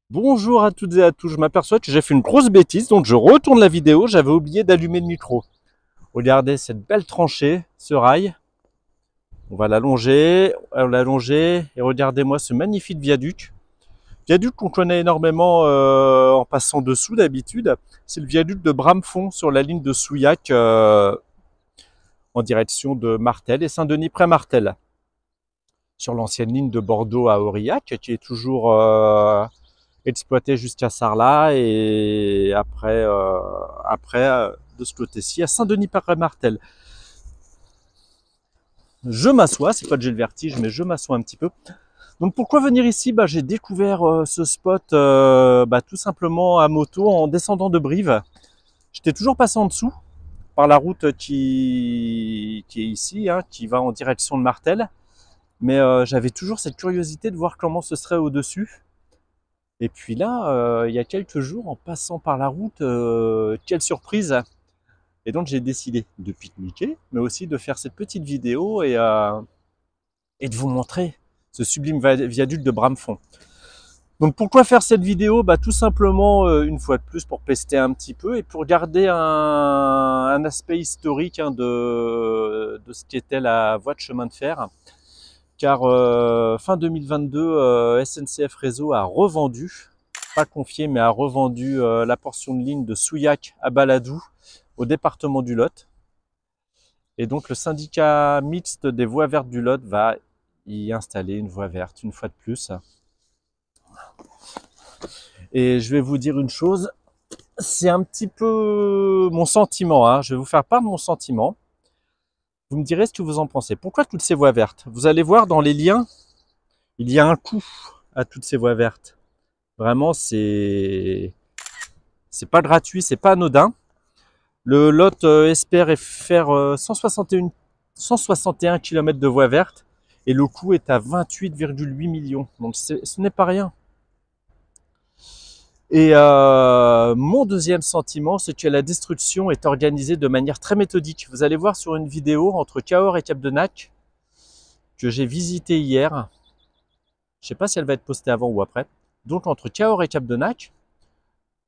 Bonjour à toutes et à tous, je m'aperçois que j'ai fait une grosse bêtise, donc je retourne la vidéo, j'avais oublié d'allumer le micro. Regardez cette belle tranchée, ce rail, on va l'allonger, et regardez-moi ce magnifique viaduc. Viaduc qu'on connaît énormément en passant dessous d'habitude, c'est le viaduc de Bramefond sur la ligne de Souillac en direction de Martel et Saint-Denis-près-Martel. Sur l'ancienne ligne de Bordeaux à Aurillac, qui est toujours exploité jusqu'à Sarlat et après de ce côté-ci à Saint-Denis-près-Martel. Je m'assois, c'est pas que j'ai le vertige, mais je m'assois un petit peu. Donc pourquoi venir ici? J'ai découvert ce spot tout simplement à moto en descendant de Brive. J'étais toujours passé en dessous par la route qui est ici, hein, qui va en direction de Martel. Mais j'avais toujours cette curiosité de voir comment ce serait au-dessus. Et puis là, il y a quelques jours, en passant par la route, quelle surprise! Et donc j'ai décidé de pique-niquer, mais aussi de faire cette petite vidéo et de vous montrer ce sublime viaduc de Bramefond. Donc pourquoi faire cette vidéo? Tout simplement, une fois de plus, pour pester un petit peu et pour garder un aspect historique de ce qu'était la voie de chemin de fer. Car fin 2022, SNCF Réseau a revendu, pas confié, mais a revendu la portion de ligne de Souillac à Baladou au département du Lot. Et donc le syndicat mixte des voies vertes du Lot va y installer une voie verte, une fois de plus. Et je vais vous dire une chose, c'est un petit peu mon sentiment, hein. Je vais vous faire part de mon sentiment. Vous me direz ce que vous en pensez. Pourquoi toutes ces voies vertes? Vous allez voir dans les liens, il y a un coût à toutes ces voies vertes. Vraiment, c'est pas gratuit, c'est pas anodin. Le Lot espère faire 161 km de voies vertes et le coût est à 28,8 millions. Donc ce n'est pas rien. Et mon deuxième sentiment, c'est que la destruction est organisée de manière très méthodique. Vous allez voir sur une vidéo entre Cahors et Capdenac que j'ai visité hier. Je ne sais pas si elle va être postée avant ou après. Donc entre Cahors et Capdenac,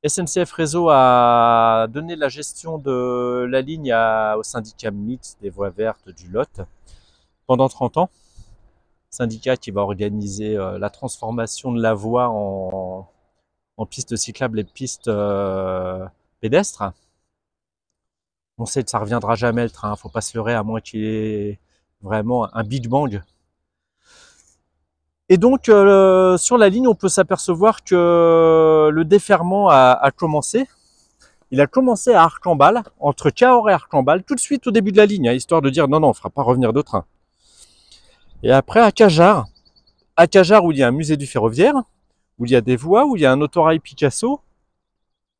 SNCF Réseau a donné la gestion de la ligne au syndicat mixte des voies vertes du Lot pendant 30 ans. Syndicat qui va organiser la transformation de la voie en piste cyclable et piste pédestre. On sait que ça ne reviendra jamais le train, il ne faut pas se leurrer à moins qu'il y ait vraiment un Big Bang. Et donc sur la ligne, on peut s'apercevoir que le déferrement a commencé. Il a commencé à Arcambal, entre Cahors et Arcambal, tout de suite au début de la ligne, hein, histoire de dire non, on ne fera pas revenir de train. Et après à Cajarc où il y a un musée du ferroviaire, où il y a des voies, où il y a un autorail Picasso,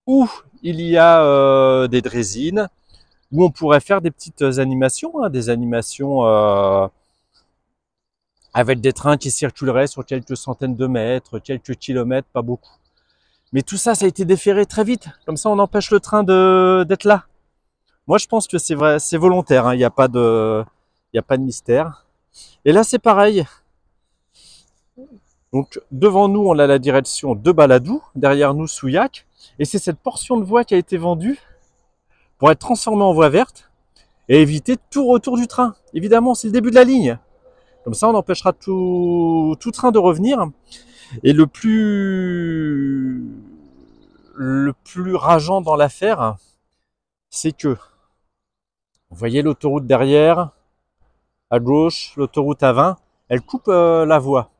où il y a des draisines, où on pourrait faire des petites animations, hein, des animations avec des trains qui circuleraient sur quelques centaines de mètres, quelques kilomètres, pas beaucoup. Mais tout ça, ça a été déféré très vite. Comme ça, on empêche le train d'être là. Moi, je pense que c'est vrai, c'est volontaire. Hein, il n'y a pas de mystère. Et là, c'est pareil. Donc, devant nous, on a la direction de Baladou. Derrière nous, Souillac. Et c'est cette portion de voie qui a été vendue pour être transformée en voie verte et éviter tout retour du train. Évidemment, c'est le début de la ligne. Comme ça, on empêchera tout train de revenir. Et le plus rageant dans l'affaire, c'est que, vous voyez l'autoroute derrière, à gauche, l'autoroute A20, elle coupe la voie.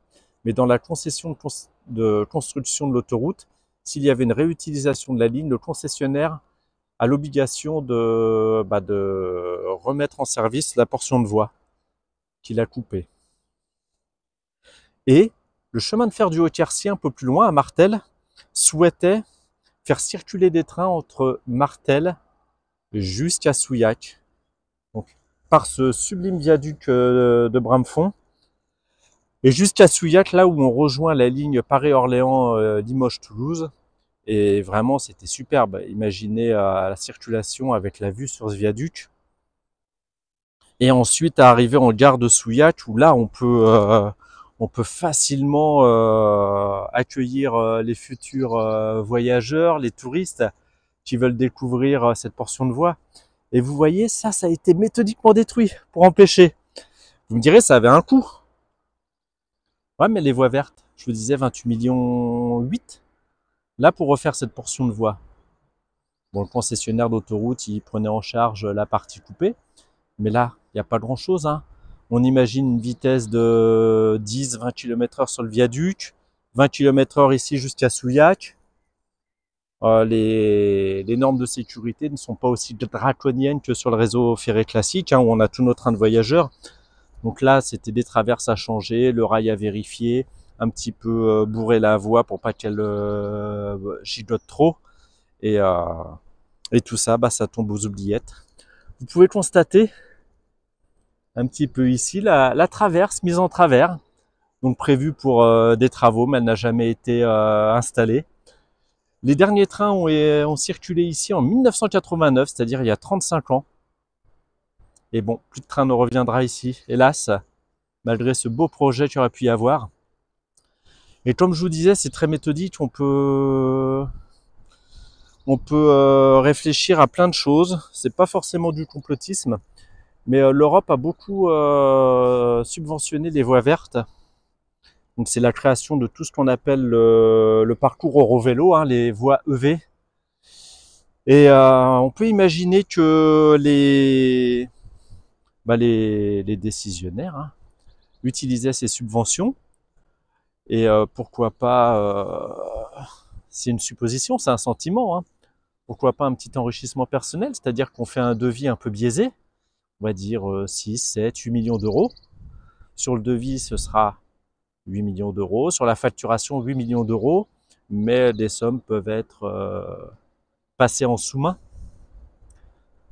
Mais dans la concession de construction de l'autoroute, s'il y avait une réutilisation de la ligne, le concessionnaire a l'obligation de remettre en service la portion de voie qu'il a coupée. Et le chemin de fer du Haut-Quercy, un peu plus loin, à Martel, souhaitait faire circuler des trains entre Martel jusqu'à Souillac. Donc, par ce sublime viaduc de Bramefond, et jusqu'à Souillac, là où on rejoint la ligne Paris-Orléans, Limoges-Toulouse. Et vraiment, c'était superbe. Imaginez la circulation avec la vue sur ce viaduc. Et ensuite, à arriver en gare de Souillac, où là, on On peut facilement accueillir les futurs voyageurs, les touristes qui veulent découvrir cette portion de voie. Et vous voyez, ça a été méthodiquement détruit pour empêcher. Vous me direz, ça avait un coût. Ouais, mais les voies vertes, je vous disais 28 millions 8. Là, pour refaire cette portion de voie. Bon, le concessionnaire d'autoroute, il prenait en charge la partie coupée. Mais là, il n'y a pas grand-chose, hein. On imagine une vitesse de 10-20 km/h sur le viaduc, 20 km/h ici jusqu'à Souillac. Les normes de sécurité ne sont pas aussi draconiennes que sur le réseau ferré classique, hein, où on a tous nos trains de voyageurs. Donc là, c'était des traverses à changer, le rail à vérifier, un petit peu bourrer la voie pour pas qu'elle gigote trop. Et tout ça, bah, ça tombe aux oubliettes. Vous pouvez constater un petit peu ici la traverse mise en travers, donc prévue pour des travaux, mais elle n'a jamais été installée. Les derniers trains ont circulé ici en 1989, c'est-à-dire il y a 35 ans. Et bon, plus de train ne reviendra ici, hélas, malgré ce beau projet qu'il aurait pu y avoir. Et comme je vous disais, c'est très méthodique, on peut réfléchir à plein de choses. C'est pas forcément du complotisme, mais l'Europe a beaucoup subventionné les voies vertes. Donc c'est la création de tout ce qu'on appelle le parcours Eurovélo, hein, les voies EV. Et on peut imaginer que les décisionnaires, hein, utilisaient ces subventions. Et pourquoi pas, c'est une supposition, c'est un sentiment, hein, pourquoi pas un petit enrichissement personnel, c'est-à-dire qu'on fait un devis un peu biaisé, on va dire 6, 7, 8 millions d'euros. Sur le devis, ce sera 8 millions d'euros. Sur la facturation, 8 millions d'euros. Mais des sommes peuvent être passées en sous-main.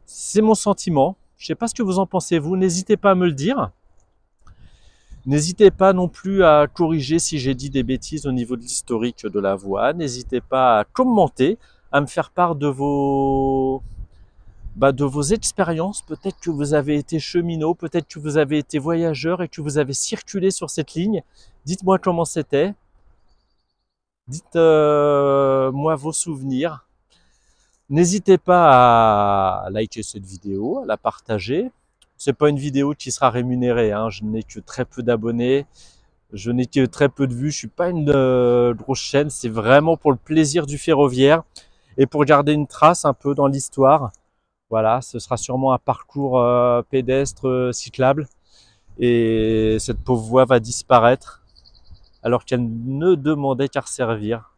C'est mon sentiment. Je ne sais pas ce que vous en pensez, vous. N'hésitez pas à me le dire. N'hésitez pas non plus à corriger si j'ai dit des bêtises au niveau de l'historique de la voie. N'hésitez pas à commenter, à me faire part de vos expériences. Peut-être que vous avez été cheminot, peut-être que vous avez été voyageur et que vous avez circulé sur cette ligne. Dites-moi comment c'était. Dites-moi vos souvenirs. N'hésitez pas à liker cette vidéo, à la partager. C'est pas une vidéo qui sera rémunérée, hein. Je n'ai que très peu d'abonnés. Je n'ai que très peu de vues. Je suis pas une grosse chaîne. C'est vraiment pour le plaisir du ferroviaire et pour garder une trace un peu dans l'histoire. Voilà, ce sera sûrement un parcours pédestre, cyclable. Et cette pauvre voie va disparaître alors qu'elle ne demandait qu'à servir.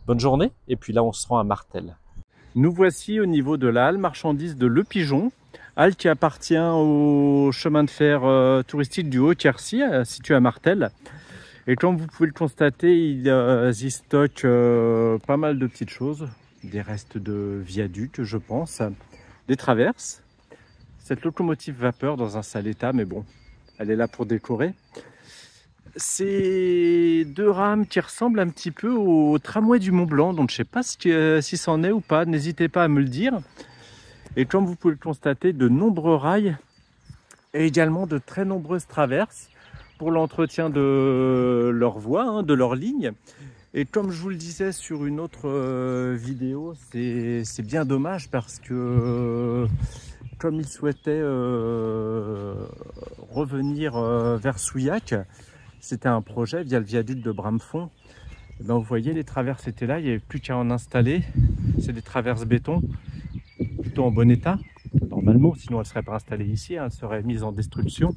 Bonne journée, et puis là on se rend à Martel. Nous voici au niveau de la halle marchandise de Le Pigeon, halle qui appartient au chemin de fer touristique du Haut-Quercy, situé à Martel. Et comme vous pouvez le constater, il y stocke pas mal de petites choses, des restes de viaducs, je pense, des traverses. Cette locomotive vapeur dans un sale état, mais bon, elle est là pour décorer. C'est deux rames qui ressemblent un petit peu au tramway du Mont Blanc, donc je ne sais pas si c'en est ou pas, n'hésitez pas à me le dire. Et comme vous pouvez le constater, de nombreux rails et également de très nombreuses traverses pour l'entretien de leur voie, hein, de leur ligne. Et comme je vous le disais sur une autre vidéo, c'est bien dommage parce que comme ils souhaitaient revenir vers Souillac, c'était un projet via le viaduc de Bramefond. Ben, vous voyez, les traverses étaient là, il n'y avait plus qu'à en installer. C'est des traverses béton, plutôt en bon état, normalement, sinon elles ne seraient pas installées ici, hein, elles seraient mises en destruction.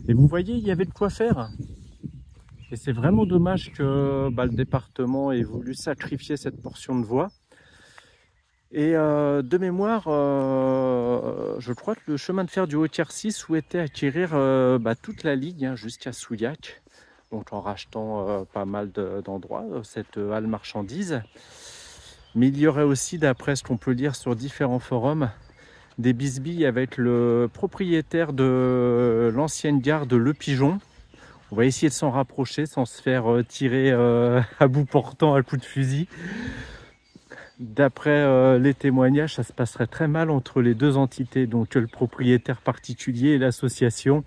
Et vous voyez, il y avait de quoi faire. Et c'est vraiment dommage que le département ait voulu sacrifier cette portion de voie. Et de mémoire, je crois que le chemin de fer du Haut-Quercy souhaitait acquérir toute la ligne, hein, jusqu'à Souillac, donc en rachetant pas mal d'endroits, cette halle marchandise. Mais il y aurait aussi, d'après ce qu'on peut lire sur différents forums, des bisbilles avec le propriétaire de l'ancienne gare de Le Pigeon. On va essayer de s'en rapprocher sans se faire tirer à bout portant à coups de fusil. D'après les témoignages, ça se passerait très mal entre les deux entités, donc le propriétaire particulier et l'association.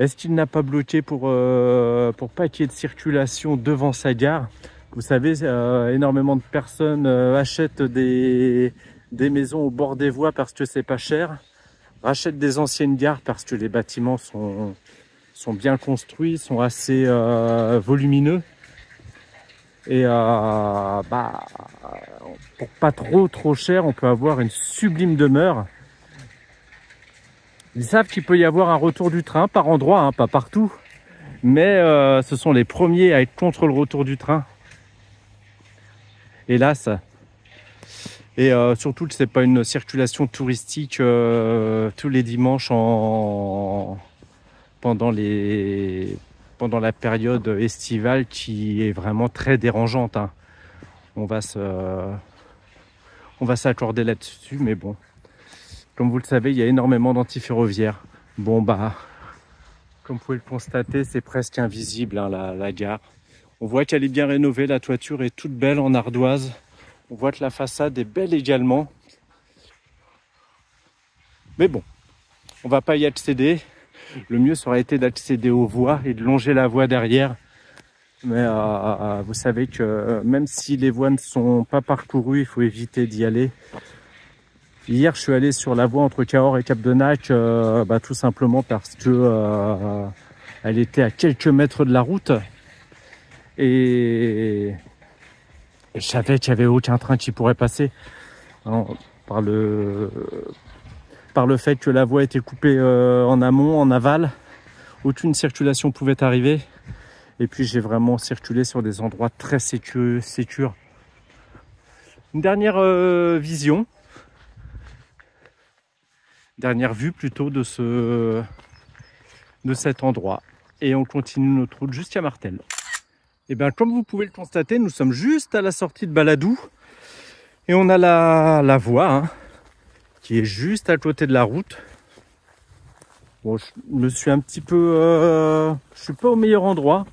Est-ce qu'il n'a pas bloqué pour pas qu'il y ait de circulation devant sa gare? Vous savez, énormément de personnes achètent des maisons au bord des voies parce que c'est pas cher, rachètent des anciennes gares parce que les bâtiments sont bien construits, sont assez volumineux. Et pour pas trop cher, on peut avoir une sublime demeure. Ils savent qu'il peut y avoir un retour du train par endroit, hein, pas partout. Mais ce sont les premiers à être contre le retour du train. Hélas. Et surtout que c'est pas une circulation touristique tous les dimanches pendant la période estivale qui est vraiment très dérangeante, hein. On va s'accorder là-dessus, mais bon. Comme vous le savez, il y a énormément d'antiferroviaires. Bon, comme vous pouvez le constater, c'est presque invisible, hein, la gare. On voit qu'elle est bien rénovée, la toiture est toute belle en ardoise. On voit que la façade est belle également. Mais bon, on va pas y accéder. Le mieux, ça aurait été d'accéder aux voies et de longer la voie derrière. Mais vous savez que même si les voies ne sont pas parcourues, il faut éviter d'y aller. Hier, je suis allé sur la voie entre Cahors et Cap-de-Nac, tout simplement parce que elle était à quelques mètres de la route. Et je savais qu'il n'y avait aucun train qui pourrait passer. Alors, par le fait que la voie était coupée en amont, en aval, aucune circulation pouvait arriver. Et puis j'ai vraiment circulé sur des endroits très sécures. Une dernière vision. Dernière vue plutôt de cet endroit. Et on continue notre route jusqu'à Martel. Et bien comme vous pouvez le constater, nous sommes juste à la sortie de Baladou. Et on a la voie, hein, qui est juste à côté de la route. Bon, je me suis un petit peu... je suis pas au meilleur endroit.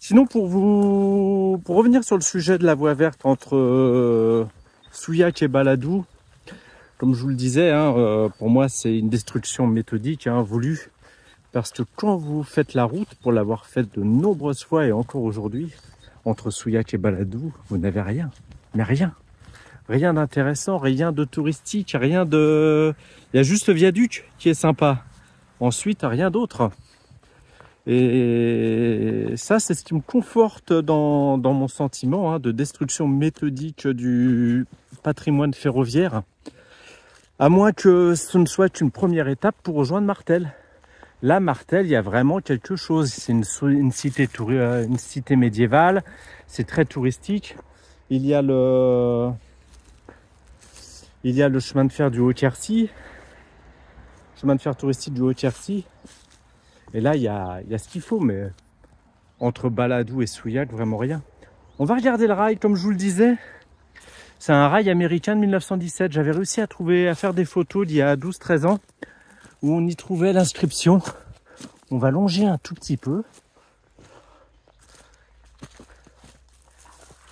Sinon, pour revenir sur le sujet de la voie verte entre Souillac et Baladou, comme je vous le disais, hein, pour moi, c'est une destruction méthodique, hein, voulue. Parce que quand vous faites la route, pour l'avoir faite de nombreuses fois et encore aujourd'hui, entre Souillac et Baladou, vous n'avez rien. Mais rien. Rien d'intéressant, rien de touristique, rien de... Il y a juste le viaduc qui est sympa. Ensuite, rien d'autre. Et ça, c'est ce qui me conforte dans mon sentiment, hein, de destruction méthodique du patrimoine ferroviaire. À moins que ce ne soit qu'une première étape pour rejoindre Martel. Là, Martel, il y a vraiment quelque chose. C'est une cité médiévale. C'est très touristique. Il y a le chemin de fer du Haut-Quercy. Chemin de fer touristique du Haut-Quercy. Et là, il y a ce qu'il faut, mais entre Baladou et Souillac, vraiment rien. On va regarder le rail, comme je vous le disais. C'est un rail américain de 1917. J'avais réussi à faire des photos d'il y a 12-13 ans où on y trouvait l'inscription. On va longer un tout petit peu.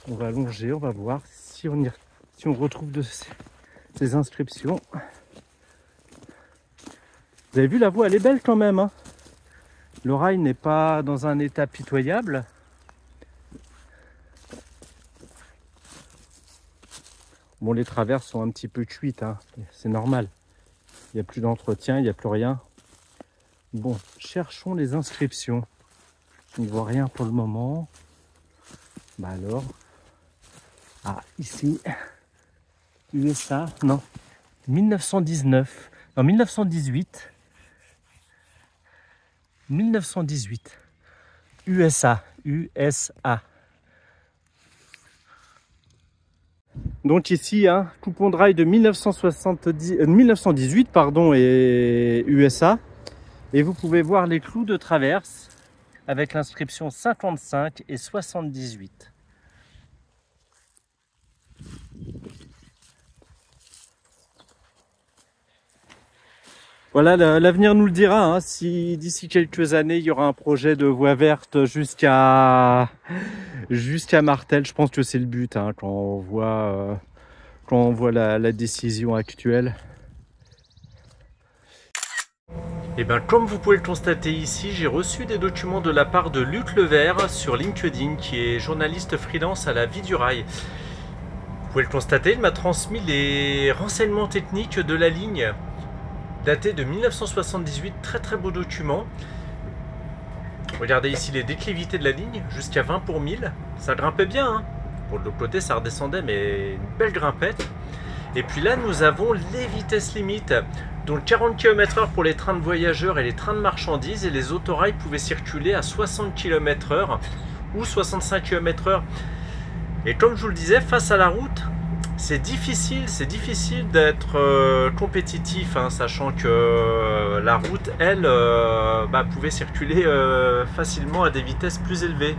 On va longer, on va voir si on retrouve ces inscriptions. Vous avez vu, la voie, elle est belle quand même, hein. Le rail n'est pas dans un état pitoyable. Bon, les traverses sont un petit peu cuites, hein. C'est normal. Il n'y a plus d'entretien, il n'y a plus rien. Bon, cherchons les inscriptions. Je ne vois rien pour le moment. Bah alors. Ah, ici. USA, non. 1919. Non, 1918. 1918. USA. Donc ici, hein, coupon de rail de 1918 pardon, et USA. Et vous pouvez voir les clous de traverse avec l'inscription 55 et 78. Voilà, l'avenir nous le dira, hein, si d'ici quelques années il y aura un projet de voie verte jusqu'à Martel. Je pense que c'est le but, hein, quand on voit la décision actuelle. Et bien comme vous pouvez le constater ici, j'ai reçu des documents de la part de Luc Levert sur LinkedIn, qui est journaliste freelance à la Vie du Rail. Vous pouvez le constater, il m'a transmis les renseignements techniques de la ligne, daté de 1978, très beau document. Regardez ici les déclivités de la ligne, jusqu'à 20 pour 1000, ça grimpait bien, hein. Pour l'autre côté ça redescendait, mais une belle grimpette. Et puis là nous avons les vitesses limites, donc 40 km/h pour les trains de voyageurs et les trains de marchandises, et les autorails pouvaient circuler à 60 km/h ou 65 km/h. Et comme je vous le disais, face à la route, c'est difficile d'être compétitif, hein, sachant que la route, elle, pouvait circuler facilement à des vitesses plus élevées.